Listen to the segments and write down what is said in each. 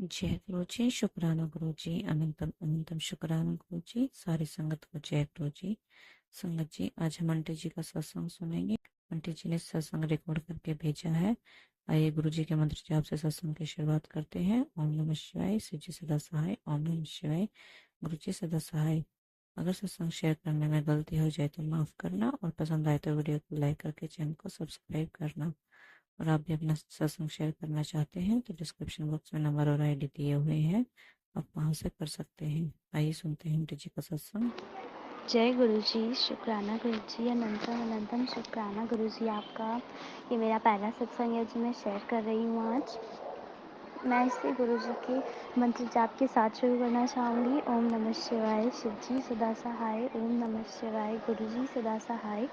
जय गुरु जी, शुक्राना गुरु जी, अनंतम अनंतम शुक्राना गुरु जी, सारी संगत को जय गुरु जी। संगत जी, आज हम आंटी जी का सत्संग सुनेंगे। आंटी जी ने सत्संग रिकॉर्ड करके भेजा है। आइए गुरु जी के मंत्र जाप से सत्संग की शुरुआत करते हैं। ओम नमः शिवाय, शिव जी सदा सहाय। ओम नमः शिवाय, गुरु जी सदा सहाय। अगर सत्संग शेयर करने में गलती हो जाए तो माफ करना, और पसंद आए तो वीडियो को लाइक करके चैनल को सब्सक्राइब करना। और आप भी अपना सत्संग शेयर करना चाहते हैं तो डिस्क्रिप्शन बॉक्स में नंबर और आईडी दिए हुए हैं, आप वहां से कर सकते हैं। आइए सुनते हैं आंटी जी का सत्संग। जय गुरु जी, शुक्राना गुरु जी, अनंतम अनंतम शुक्राना गुरु जी आपका। ये मेरा पहला सत्संग है जो मैं शेयर कर रही हूँ आज। मैं इसे गुरु जी के मंत्र जाप के साथ शुरू करना चाहूँगी। ओम नमः शिवाय, शिव जी सदा सहाय। ओम नमः शिवाय, गुरु जी सदा सहाय।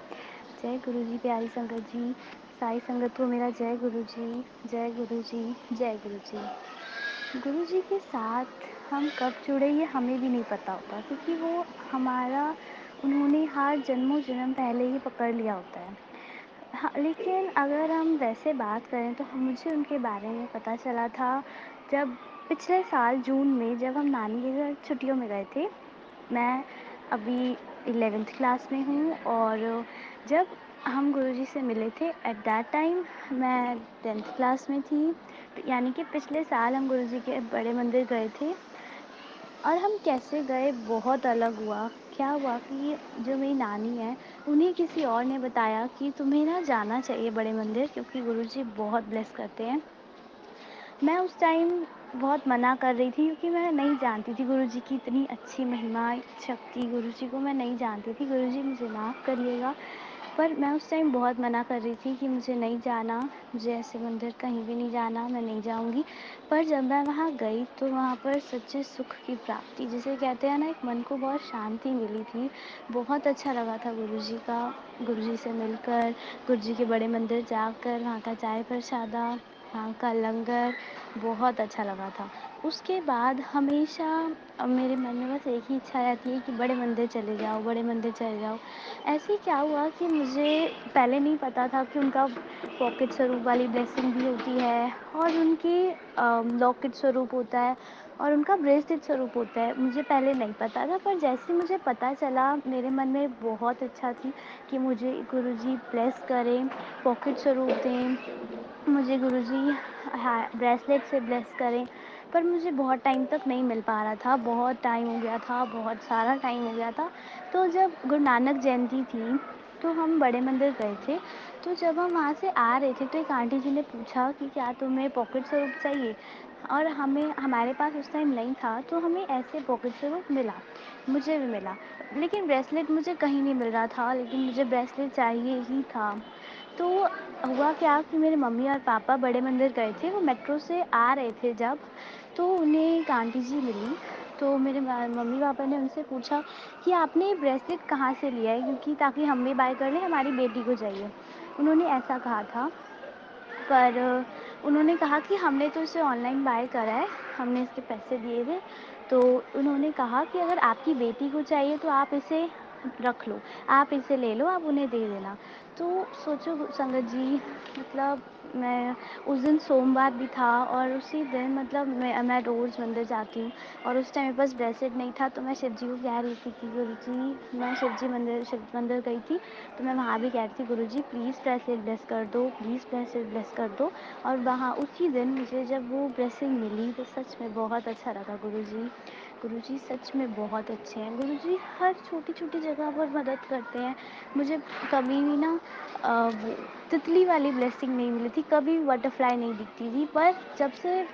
जय गुरु जी, प्यारी संगत जी, साई संगत को मेरा जय गुरु जी, जय गुरु जी, जय गुरु जी। गुरु जी के साथ हम कब जुड़े ये हमें भी नहीं पता होता, क्योंकि वो हमारा उन्होंने हर जन्मों जन्म पहले ही पकड़ लिया होता है। हाँ, लेकिन अगर हम वैसे बात करें तो मुझे उनके बारे में पता चला था जब पिछले साल जून में जब हम नानी के घर छुट्टियों में गए थे। मैं अभी 11th क्लास में हूँ, और जब हम गुरुजी से मिले थे एट दैट टाइम मैं 10th क्लास में थी। यानी कि पिछले साल हम गुरुजी के बड़े मंदिर गए थे। और हम कैसे गए बहुत अलग हुआ। क्या हुआ कि जो मेरी नानी है, उन्हें किसी और ने बताया कि तुम्हें ना जाना चाहिए बड़े मंदिर, क्योंकि गुरुजी बहुत ब्लेस करते हैं। मैं उस टाइम बहुत मना कर रही थी, क्योंकि मैं नहीं जानती थी गुरुजी की इतनी अच्छी महिमा शक्ति। गुरुजी को मैं नहीं जानती थी। गुरुजी मुझे माफ़ करिएगा, पर मैं उस टाइम बहुत मना कर रही थी कि मुझे नहीं जाना, मुझे ऐसे मंदिर कहीं भी नहीं जाना, मैं नहीं जाऊंगी। पर जब मैं वहाँ गई तो वहाँ पर सच्चे सुख की प्राप्ति, जिसे कहते हैं ना, एक मन को बहुत शांति मिली थी। बहुत अच्छा लगा था गुरुजी से मिलकर, गुरुजी के बड़े मंदिर जाकर, वहाँ का चाय प्रसादा, वहाँ का लंगर, बहुत अच्छा लगा था। उसके बाद हमेशा मेरे मन में बस एक ही इच्छा रहती है कि बड़े मंदिर चले जाओ, बड़े मंदिर चले जाओ। ऐसे ही क्या हुआ कि मुझे पहले नहीं पता था कि उनका पॉकेट स्वरूप वाली ब्लेसिंग भी होती है, और उनकी लॉकेट स्वरूप होता है, और उनका ब्रेसलेट स्वरूप होता है। मुझे पहले नहीं पता था, पर जैसे मुझे पता चला मेरे मन में बहुत इच्छा थी कि मुझे गुरुजी ब्लेस करें, पॉकेट स्वरूप दें, मुझे गुरुजी ब्रेसलेट से ब्लेस करें। पर मुझे बहुत टाइम तक नहीं मिल पा रहा था, बहुत टाइम हो गया था, बहुत सारा टाइम हो गया था। तो जब गुरु नानक जयंती थी तो हम बड़े मंदिर गए थे। तो जब हम वहाँ से आ रहे थे तो एक आंटी जी ने पूछा कि क्या तुम्हें पॉकेट स्वरूप चाहिए, और हमारे पास उस टाइम नहीं था, तो हमें ऐसे पॉकेट स्वरूप मिला, मुझे भी मिला। लेकिन ब्रेसलेट मुझे कहीं नहीं मिल रहा था, लेकिन मुझे ब्रेसलेट चाहिए ही था। तो हुआ क्या कि मेरे मम्मी और पापा बड़े मंदिर गए थे, वो मेट्रो से आ रहे थे जब, तो उन्हें एक आंटी जी मिली। तो मेरे मम्मी पापा ने उनसे पूछा कि आपने ये ब्रेसलेट कहाँ से लिया है, क्योंकि ताकि हम भी बाय कर लें, हमारी बेटी को चाहिए। उन्होंने ऐसा कहा था। पर उन्होंने कहा कि हमने तो इसे ऑनलाइन बाय करा है, हमने इसके पैसे दिए थे। तो उन्होंने कहा कि अगर आपकी बेटी को चाहिए तो आप इसे रख लो, आप इसे ले लो, आप उन्हें दे देना। तो सोचो संगत जी, मतलब मैं उस दिन सोमवार भी था, और उसी दिन मतलब मैं रोज़ मंदिर जाती हूँ, और उस टाइम मेरे पास ब्रेसलेट नहीं था। तो मैं शिव जी को कह रही थी कि गुरु जी, मैं शिव मंदिर गई थी, तो मैं वहाँ भी कह रही थी गुरु जी प्लीज़ ब्रेसलेट ब्लेस कर दो, प्लीज़ ब्रेसलेट ब्लेस कर दो। और वहाँ उसी दिन मुझे जब वो ब्लेसिंग मिली तो सच में बहुत अच्छा लगा। गुरु जी सच में बहुत अच्छे हैं। गुरु जी हर छोटी छोटी जगह पर मदद करते हैं। मुझे कभी भी ना वो तितली वाली ब्लेसिंग नहीं मिली थी, कभी भी बटरफ्लाई नहीं दिखती थी। पर जब से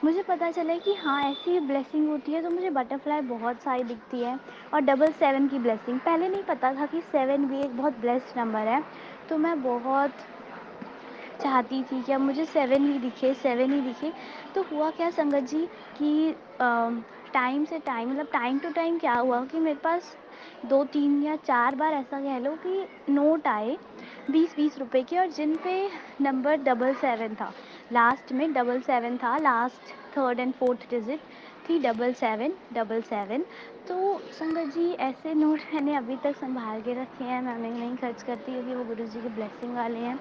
मुझे पता चला कि हाँ ऐसी ब्लेसिंग होती है, तो मुझे बटरफ्लाई बहुत सारी दिखती है। और 777 की ब्लेसिंग, पहले नहीं पता था कि 7 भी एक बहुत ब्लेस्ड नंबर है। तो मैं बहुत चाहती थी कि अब मुझे 7 ही दिखे, 7 ही दिखे। तो हुआ क्या संगत जी कि टाइम से टाइम, मतलब टाइम टू टाइम क्या हुआ कि मेरे पास 2-3 या 4 बार ऐसा कह लो कि नोट आए 20-20 रुपए के, और जिन पे नंबर 77 था, लास्ट में 77 था, last third and fourth digit थी 7777। तो संगत जी ऐसे नोट मैंने अभी तक संभाल के रखे हैं, मैं उन्हें नहीं खर्च करती, क्योंकि वो गुरु जी के ब्लेसिंग वाले हैं।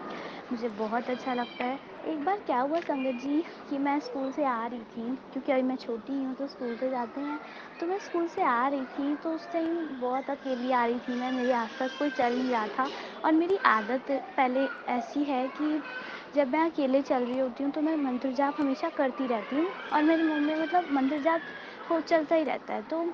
मुझे बहुत अच्छा लगता है। एक बार क्या हुआ संगत जी कि मैं स्कूल से आ रही थी, क्योंकि अभी मैं छोटी हूँ तो स्कूल पे जाते हैं, तो मैं स्कूल से आ रही थी तो उस टाइम बहुत अकेली आ रही थी मैं, मेरे आस-पास कोई चल नहीं रहा था और मेरी आदत पहले ऐसी है कि जब मैं अकेले चल रही होती हूँ तो मैं मंत्र जाप हमेशा करती रहती हूँ और मेरे मुँह में मतलब मंत्र जाप हो चलता ही रहता है। तो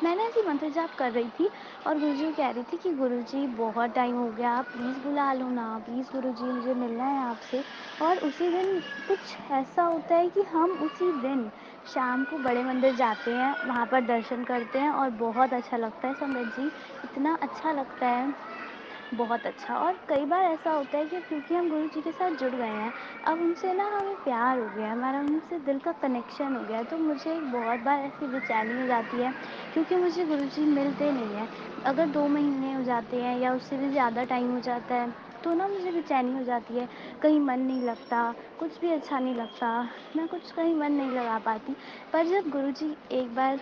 मैंने ऐसे ही मंत्र जाप कर रही थी और गुरुजी कह रही थी कि गुरुजी बहुत टाइम हो गया, आप प्लीज़ बुला लो ना, प्लीज़ गुरुजी मुझे मिलना है आपसे। और उसी दिन कुछ ऐसा होता है कि हम उसी दिन शाम को बड़े मंदिर जाते हैं, वहाँ पर दर्शन करते हैं और बहुत अच्छा लगता है संगत जी, इतना अच्छा लगता है। बहुत अच्छा। और कई बार ऐसा होता है कि क्योंकि हम गुरु जी के साथ जुड़ गए हैं, अब उनसे ना हमें प्यार हो गया है, हमारा उनसे दिल का कनेक्शन हो गया है, तो मुझे बहुत बार ऐसी बेचैनी हो जाती है क्योंकि मुझे गुरु जी मिलते नहीं हैं। अगर 2 महीने हो जाते हैं या उससे भी ज़्यादा टाइम हो जाता है तो ना मुझे बेचैनी हो जाती है, कहीं मन नहीं लगता, कुछ भी अच्छा नहीं लगता, मैं कुछ कहीं मन नहीं लगा पाती। पर जब गुरु जी एक बार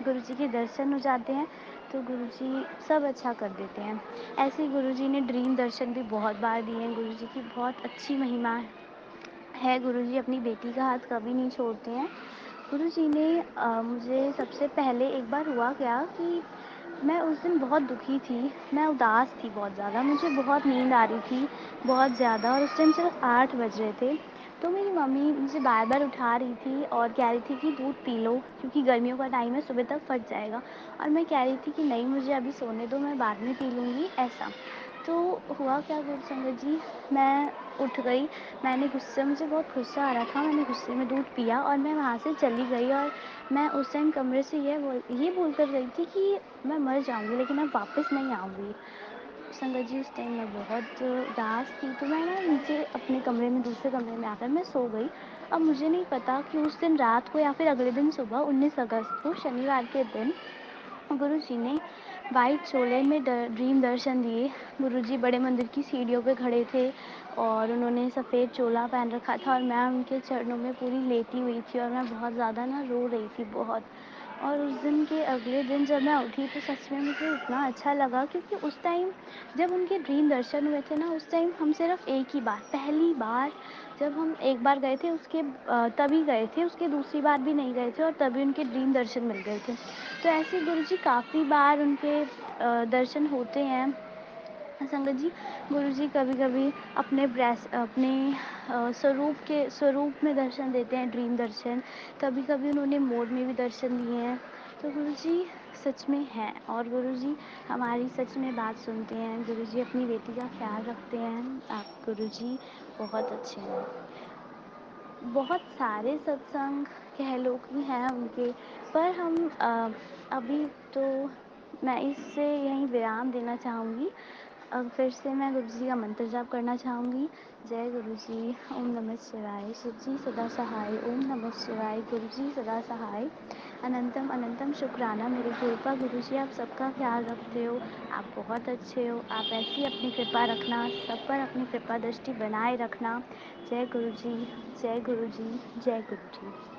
गुरु जी के दर्शन हो जाते हैं तो गुरु जी सब अच्छा कर देते हैं। ऐसे ही गुरुजी ने ड्रीम दर्शन भी बहुत बार दिए हैं। गुरुजी की बहुत अच्छी महिमा है। गुरुजी अपनी बेटी का हाथ कभी नहीं छोड़ते हैं। गुरुजी ने मुझे सबसे पहले एक बार हुआ क्या कि मैं उस दिन बहुत दुखी थी, मैं उदास थी बहुत ज़्यादा, मुझे बहुत नींद आ रही थी, बहुत ज़्यादा। और उस टाइम सिर्फ 8 बज रहे थे। तो मेरी मम्मी मुझे बार-बार उठा रही थी और कह रही थी कि दूध पी लो क्योंकि गर्मियों का टाइम है, सुबह तक फट जाएगा। और मैं कह रही थी कि नहीं, मुझे अभी सोने दो, मैं बाद में पी लूँगी, ऐसा। तो हुआ क्या गुरु संगत जी, मैं उठ गई, मैंने गुस्से मुझे बहुत गुस्सा आ रहा था, मैंने गुस्से में दूध पिया और मैं वहाँ से चली गई। और मैं उस टाइम कमरे से ये बोल कर गई थी कि मैं मर जाऊँगी लेकिन अब वापस नहीं आऊँगी। संगत जी उस टाइम मैं बहुत उदास थी, तो मैं ना नीचे अपने कमरे में दूसरे कमरे में आकर मैं सो गई। अब मुझे नहीं पता कि उस दिन रात को या फिर अगले दिन सुबह 19 अगस्त को शनिवार के दिन गुरुजी ने वाइट चोले में ड्रीम दर्शन दिए। गुरुजी बड़े मंदिर की सीढ़ियों पे खड़े थे और उन्होंने सफ़ेद चोला पहन रखा था और मैं उनके चरणों में पूरी लेटी हुई थी और मैं बहुत ज़्यादा ना रो रही थी बहुत। और उस दिन के अगले दिन जब मैं उठी तो सच में मुझे इतना अच्छा लगा क्योंकि उस टाइम जब उनके ड्रीम दर्शन हुए थे ना, उस टाइम हम सिर्फ एक ही बार, पहली बार जब हम एक बार गए थे उसके तभी गए थे, उसके दूसरी बार भी नहीं गए थे और तभी उनके ड्रीम दर्शन मिल गए थे। तो ऐसे गुरुजी काफ़ी बार उनके दर्शन होते हैं। संगत जी, गुरुजी कभी-कभी अपने स्वरूप में दर्शन देते हैं, ड्रीम दर्शन। कभी-कभी उन्होंने मोर में भी दर्शन दिए हैं। तो गुरुजी सच में हैं और गुरुजी हमारी सच में बात सुनते हैं। गुरुजी अपनी बेटी का ख्याल रखते हैं। आप गुरुजी बहुत अच्छे हैं। बहुत सारे सत्संग कह लो कि हैं उनके, पर अभी तो मैं इससे यहीं विराम देना चाहूँगी। अब फिर से मैं गुरु जी का मंत्र जाप करना चाहूँगी। जय गुरु जी, ओम नमः शिवाय, शिव जी सदा सहाय, ओम नमः शिवाय, गुरु जी सदा सहाय। अनंतम अनंतम शुक्राना मेरे कृपा गुरु जी, आप सबका ख्याल रखते हो, आप बहुत अच्छे हो, आप ऐसी अपनी कृपा रखना, सब पर अपनी कृपा दृष्टि बनाए रखना। जय गुरु जी, जय गुरु जी, जय गुरु जी।